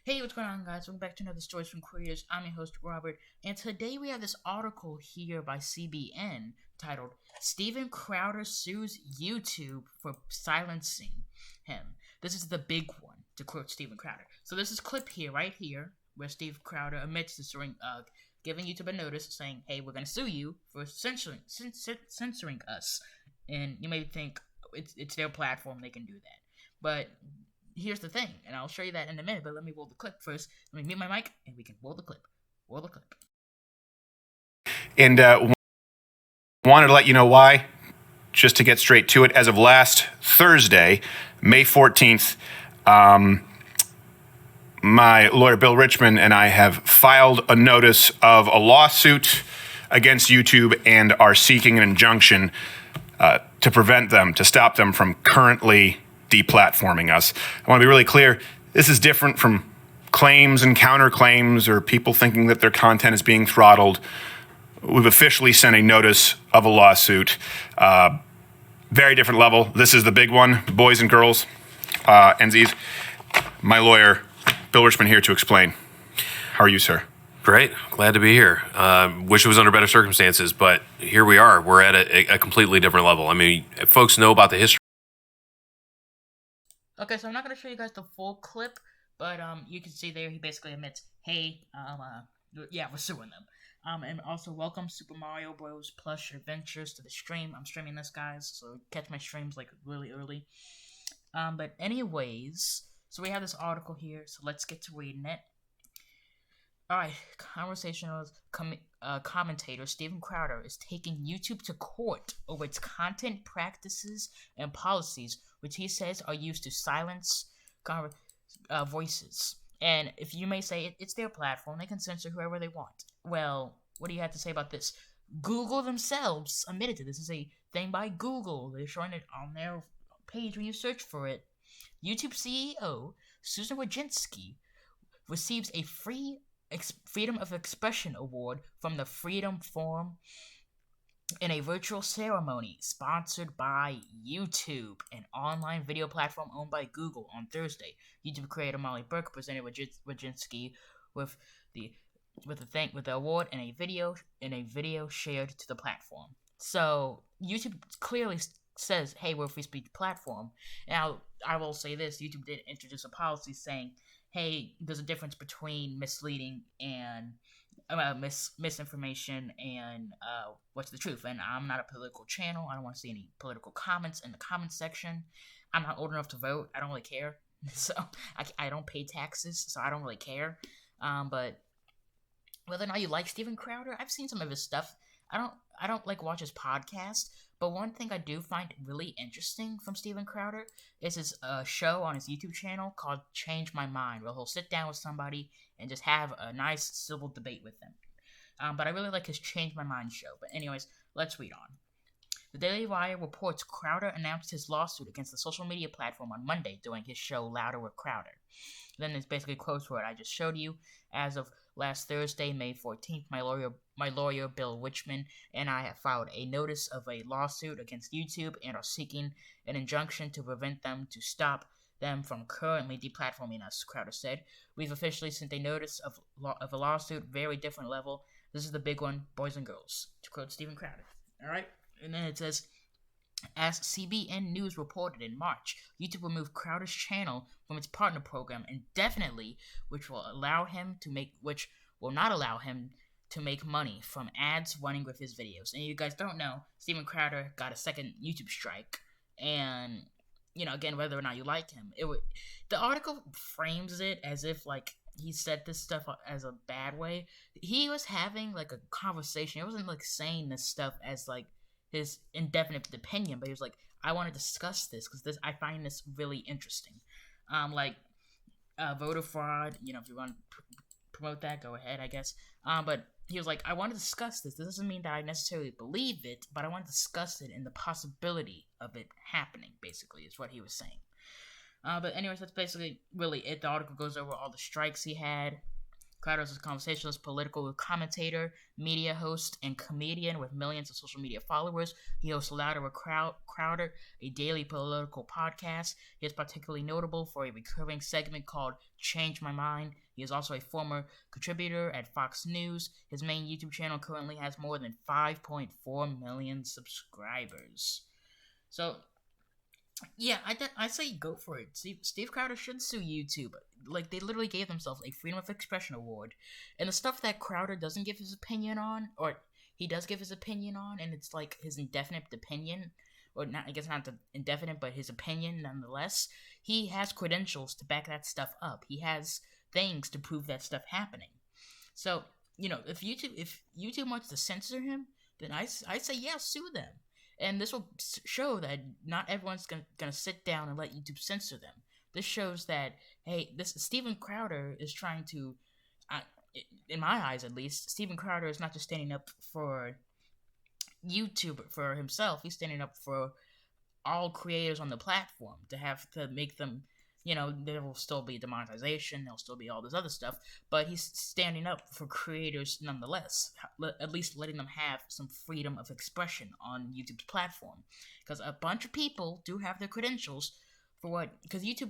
Hey, what's going on, guys? Welcome back to another Stories from Queers. I'm your host, Robert, and today we have this article here by CBN titled Steven Crowder Sues YouTube for Silencing Him. This is the big one, to quote Steven Crowder. So this is clip here, right here, where Steve Crowder admits to giving YouTube a notice saying, hey, we're going to sue you for censoring us. And you may think it's their platform, they can do that. But here's the thing, and I'll show you that in a minute, but let me roll the clip first. Let me mute my mic, and we can roll the clip. Roll the clip. And wanted to let you know why, just to get straight to it. As of last Thursday, May 14th, my lawyer, Bill Richmond, and I have filed a notice of a lawsuit against YouTube and are seeking an injunction to prevent them, to stop them from currently deplatforming us. I want to be really clear. This is different from claims and counterclaims or people thinking that their content is being throttled. We've officially sent a notice of a lawsuit. Very different level. This is the big one, boys and girls. NZs. My lawyer, Bill Richmond, here to explain. How are you, sir? Great. Glad to be here. Wish it was under better circumstances, but here we are. We're at a completely different level. I mean, if folks know about the history. Okay, so I'm not going to show you guys the full clip, but you can see there he basically admits, hey, yeah, we're suing them. And also welcome Super Mario Bros. Plush Adventures to the stream. I'm streaming this, guys, so catch my streams like really early. But anyways, so we have this article here, so let's get to reading it. Alright, conversational commentator Steven Crowder is taking YouTube to court over its content practices and policies, which he says are used to silence voices. And if you may say it's their platform, they can censor whoever they want. Well, what do you have to say about this? Google themselves admitted to this. This is a thing by Google. They're showing it on their page when you search for it. YouTube CEO Susan Wojcicki receives a Freedom of Expression Award from the Freedom Forum in a virtual ceremony sponsored by YouTube, an online video platform owned by Google, on Thursday. YouTube creator Molly Burke presented Wojcicki with the award in a video shared to the platform. So YouTube clearly says, hey, we're a free speech platform. Now, I will say this, YouTube did introduce a policy saying, hey, there's a difference between misleading and misinformation and what's the truth. And I'm not a political channel. I don't want to see any political comments in the comments section. I'm not old enough to vote. I don't really care. So I don't pay taxes, so I don't really care. But whether or not you like Steven Crowder, I've seen some of his stuff. I don't like watch his podcast, but one thing I do find really interesting from Steven Crowder is his show on his YouTube channel called Change My Mind, where he'll sit down with somebody and just have a nice civil debate with them. But I really like his Change My Mind show. But anyways, let's read on. The Daily Wire reports Crowder announced his lawsuit against the social media platform on Monday during his show Louder with Crowder. Then there's basically quotes where I just showed you. As of last Thursday, May 14th, my lawyer, Bill Richmond, and I have filed a notice of a lawsuit against YouTube and are seeking an injunction to prevent them to stop them from currently deplatforming us, Crowder said. We've officially sent a notice of a lawsuit, very different level. This is the big one, boys and girls, to quote Steven Crowder. All right? And then it says, as CBN News reported in March, YouTube removed Crowder's channel from its partner program indefinitely, which will not allow him to make money from ads running with his videos. And you guys don't know, Steven Crowder got a second YouTube strike. And, you know, again, whether or not you like him, the article frames it as if, like, he said this stuff as a bad way. He was having, like, a conversation. He wasn't, like, saying this stuff as, like, his indefinite opinion, but he was like, I want to discuss this because I find this really interesting. Voter fraud, you know, if you want to promote that, go ahead, I guess. But he was like, I want to discuss this. This doesn't mean that I necessarily believe it, but I want to discuss it and the possibility of it happening, basically, is what he was saying. But anyways, that's basically really it. The article goes over all the strikes he had. Crowder is a conversationalist, political commentator, media host, and comedian with millions of social media followers. He hosts Louder with Crowder, a daily political podcast. He is particularly notable for a recurring segment called Change My Mind. He is also a former contributor at Fox News. His main YouTube channel currently has more than 5.4 million subscribers. So, yeah, I say go for it. Steve Crowder should sue YouTube. Like, they literally gave themselves a Freedom of Expression award. And the stuff that Crowder doesn't give his opinion on, or he does give his opinion on, and it's like his indefinite opinion, or not, I guess not the indefinite, but his opinion nonetheless, he has credentials to back that stuff up. He has things to prove that stuff happening. So, if YouTube wants to censor him, then I say, yeah, sue them. And this will show that not everyone's gonna sit down and let YouTube censor them. This shows that, hey, this Steven Crowder is trying to, in my eyes at least, Steven Crowder is not just standing up for YouTube for himself. He's standing up for all creators on the platform to make them. There will still be demonetization, there'll still be all this other stuff, but he's standing up for creators nonetheless, at least letting them have some freedom of expression on YouTube's platform. Because a bunch of people do have their credentials for what, because YouTube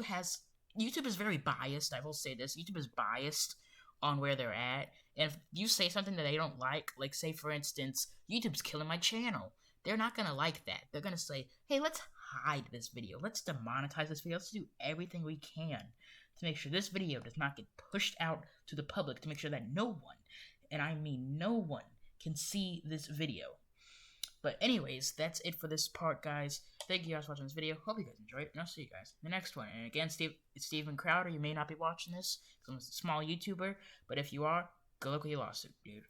is very biased, I will say this, YouTube is biased on where they're at, and if you say something that they don't like say for instance, YouTube's killing my channel, they're not gonna like that. They're gonna say, hey, let's hide this video. Let's demonetize this video. Let's do everything we can to make sure this video does not get pushed out to the public, to make sure that no one, and I mean no one, can see this video. But anyways, that's it for this part, guys. Thank you guys for watching this video. Hope you guys enjoyed, and I'll see you guys in the next one. And again, it's Steven Crowder. You may not be watching this because I'm a small YouTuber, but if you are, go look at your lawsuit, dude.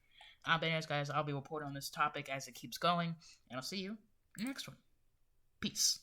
But anyways, guys, I'll be reporting on this topic as it keeps going, and I'll see you in the next one. Peace.